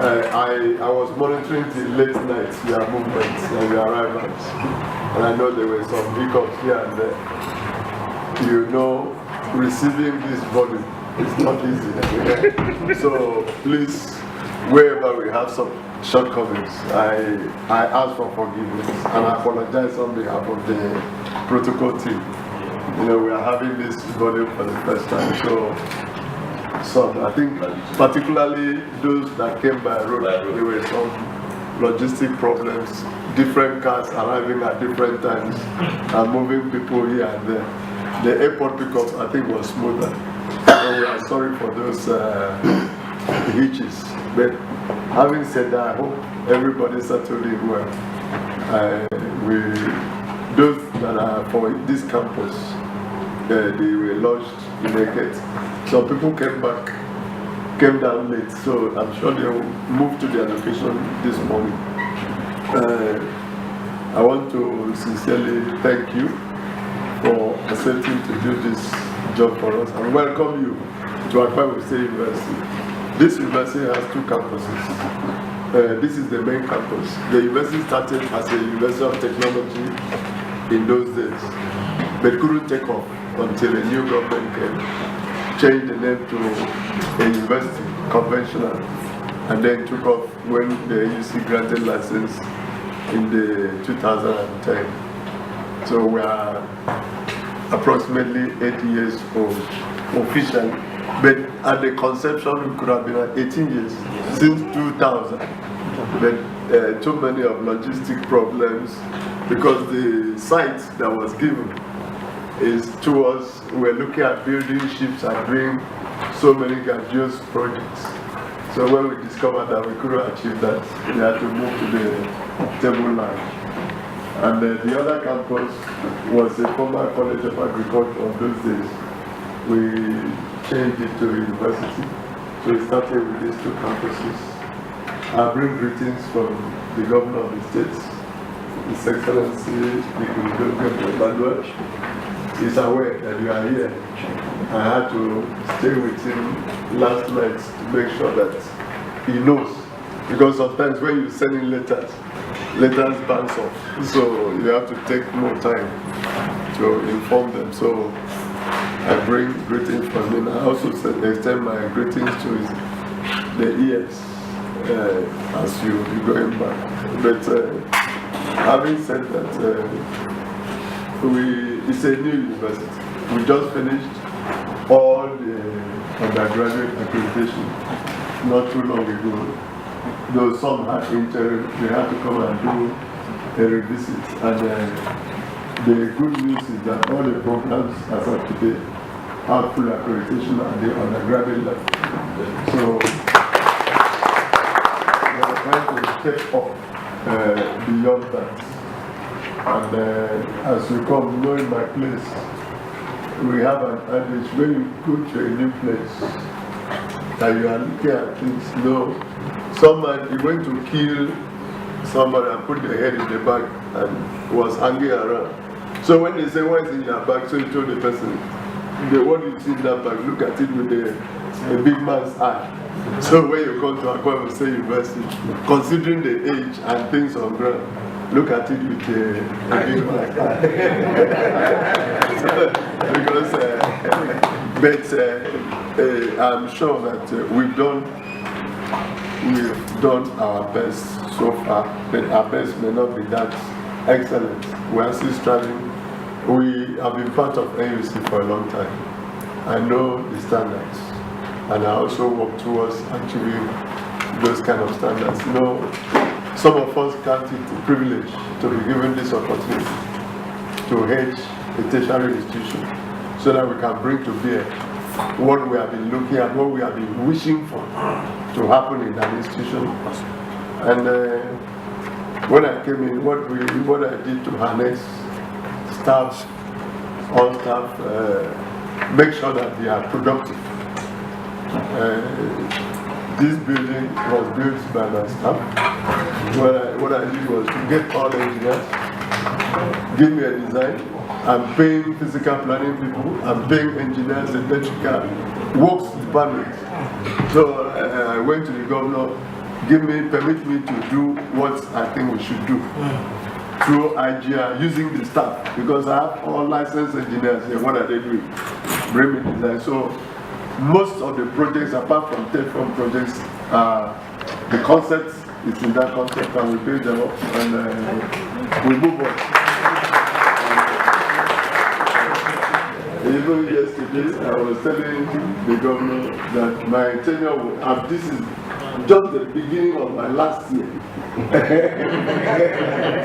I was monitoring the late nights, your movements and your arrivals. And I know there were some hiccups here and there. You know, receiving this volume is not easy. So please, wherever we have some shortcomings, I ask for forgiveness and I apologize on behalf of the protocol team. You know, we are having this volume for the first time, so I think particularly those that came by road, there were some logistic problems, different cars arriving at different times and moving people here and there. The airport pickup, I think, was smoother. So we are sorry for those hitches. But having said that, I hope everybody settled in well. Those that are for this campus, they were lodged naked. Some people came down late, so I'm sure they will move to their location this morning. I want to sincerely thank you for accepting to do this job for us and welcome you to Akwa Ibom State University. This university has two campuses. This is the main campus. The university started as a university of technology in those days, but couldn't take off until a new government came, changed the name to a university, conventional, and then took off when the NUC granted license in the 2010. So we are approximately 8 years old officially, but at the conception we could have been at 18 years since 2000. But too many of logistic problems because the site that was given is towards, we're looking at building ships and doing so many grandiose projects. So when we discovered that we couldn't achieve that, we had to move to the table line. And the other campus was a former College of Agriculture of those days. We changed it to a university. So we started with these two campuses. I bring greetings from the governor of the state, His Excellency, the Emmanuel. He's aware that you are here. I had to stay with him last night to make sure that he knows. Because sometimes when you send in letters bounce off. So you have to take more time to inform them. So I bring greetings from him. I also extend my greetings to the ES as you be going back. But having said that, it's a new university. We just finished all the undergraduate accreditation not too long ago. Though some had interim, they had to come and do a revisit. And the good news is that all the programs as of today have full accreditation at the undergraduate level. So we are trying to step up beyond that. And as we come, knowing my place, we have an adage when you go to a new place that you are looking at things, someone he went to kill somebody and put the head in the bag and was hanging around. So when they say, what is in your bag? So he told the person, what do you see in that bag? Look at it with a big man's eye. So when you come to Akwa Ibom State University, considering the age and things on ground, look at it with a big man's eye. Because, I'm sure that we've done our best so far, but our best may not be that excellent. We are still striving. We have been part of NUC for a long time. I know the standards, and I also work towards achieving those kind of standards. Some of us count it a privilege to be given this opportunity to head a tertiary institution so that we can bring to bear what we have been looking at, what we have been wishing for to happen in that institution. And when I came in, what I did to harness staff, all staff, make sure that they are productive. This building was built by my staff. What I did was to get all engineers, give me a design. I'm paying physical planning people, I'm paying engineers, electrical, works department. So I went to the governor permit me to do what I think we should do through IGR using the staff, because I have all licensed engineers here. What are they doing? Bring me design. So most of the projects, apart from TEFON projects, the concept is in that concept, and we build them up and we move on. Even yesterday, I was telling the governor that my tenure, this is just the beginning of my last year.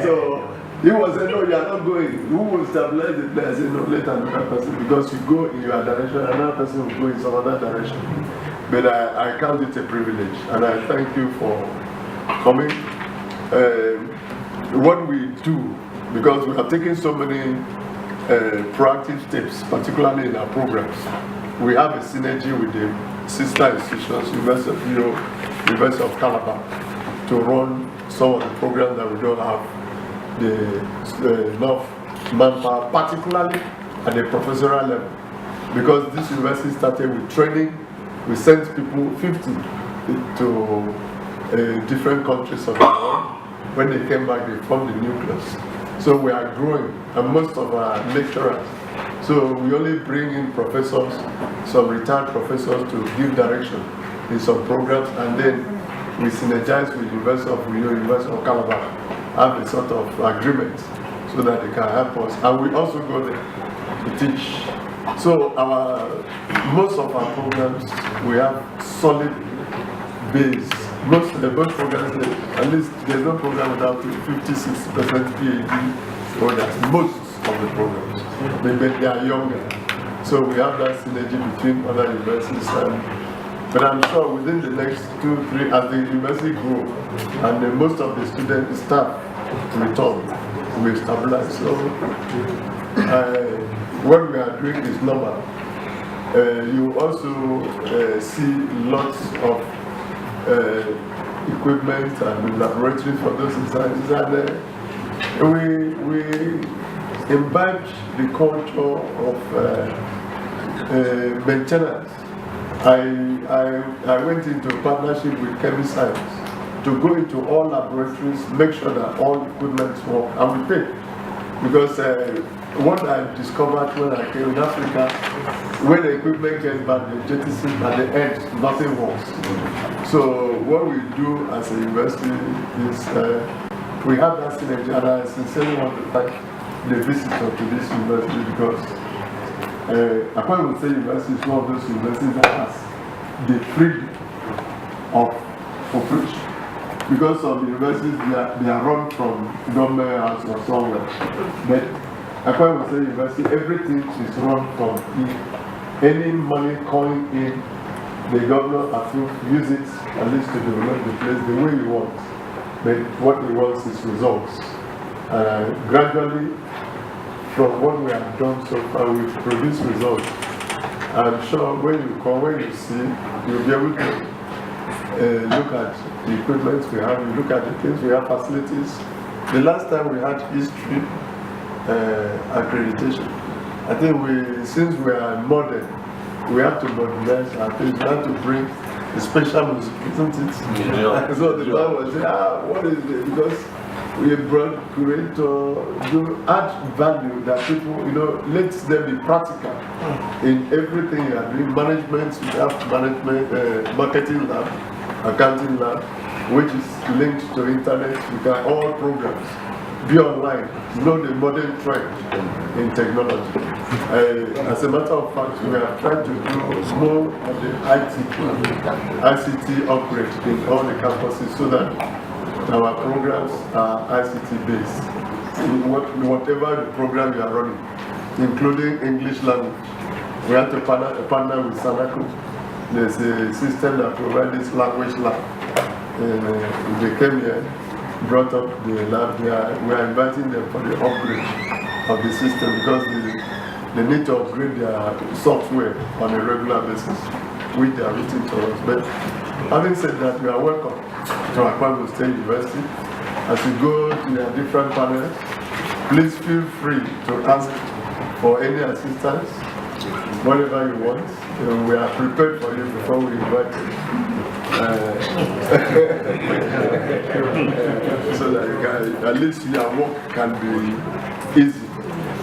So he was saying, no, you are not going. Who will stabilize the place? I said, no, let another person, because you go in your direction, another person will go in some other direction. But I count it a privilege, and I thank you for coming. What we do, because we have taken so many proactive steps, particularly in our programs. We have a synergy with the sister institutions, University of Rio, University of Calabar, to run some of the programs that we don't have enough manpower, particularly at the professorial level. Because this university started with training, we sent people 50 to different countries of the world. When they came back, they formed the nucleus. So we are growing, and most of our lecturers. So we only bring in professors, some retired professors, to give direction in some programs, and then we synergize with University of Rio, University of Calabar, have a sort of agreement so that they can help us. And we also go there to teach. So most of our programs, we have solid base. Most programs, at least there's no program without 50-60% PhD holders. Most of the programs, but they are younger. So we have that synergy between other universities. But I'm sure within the next 2-3, as the university grows and most of the student staff return, we stabilize. So what we are doing is normal. You also see lots of equipment and laboratories for those sciences, and we imbibe the culture of maintenance. I went into a partnership with Chemiscience to go into all laboratories, make sure that all equipment work, and we pay. Because what I discovered when I came in Africa, when the equipment gets bad, the jettison at the end, nothing works. So what we do as a university is we have that synergy, and I sincerely want to thank the visitor to this university, because Akwa Ibom State University is one of those universities that has the freedom of operation. Because some universities, they are run from government house or somewhere. But Akwa Ibom State University, everything is run from any money coming in, the governor approves, use it at least to develop the place the way he wants. But what he wants is results. Gradually, from what we have done so far, we've produced results. I'm sure when you come, when you see, you'll be able to look at the equipment we have, you look at the things we have, facilities. The last time we had history accreditation, I think since we are modern, we have to modernize our things. We have to bring the special music, isn't it? Yeah. So the man was saying, what is it? Because we brought curator to add value that people, let them be practical in everything you are doing. Management, we have management, marketing lab, accounting lab, which is linked to internet. We can all programs be online, know the modern trend in technology. As a matter of fact, we are trying to do more of the ICT upgrade in all the campuses so that our programs are ICT based. Whatever the program you are running, including English language, we have to partner with Sanaco. There's a system that provides this language lab. They came here, brought up the lab. We are inviting them for the upgrade of the system, because they need to upgrade their software on a regular basis, which they are written to us. But having said that, we are welcome to Akwa Ibom State University. As you go to your different panels, please feel free to ask for any assistance, whatever you want. We are prepared for you before we invite you. so that you can, at least your work can be easy.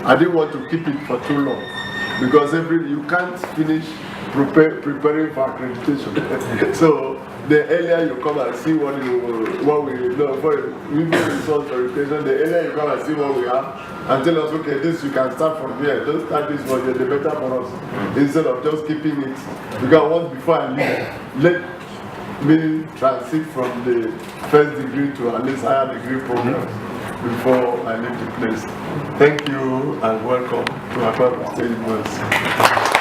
I didn't want to keep it for too long because you can't finish preparing for accreditation. So the earlier you come and see what we know for even result verification, the earlier you come and see what we have and tell us, okay, this you can start from here. Don't start this one, the better for us. Instead of just keeping it. Because once before I leave, let me transit from the first degree to at least higher degree programs before I leave the place. Thank you and welcome to Akwa Ibom State University.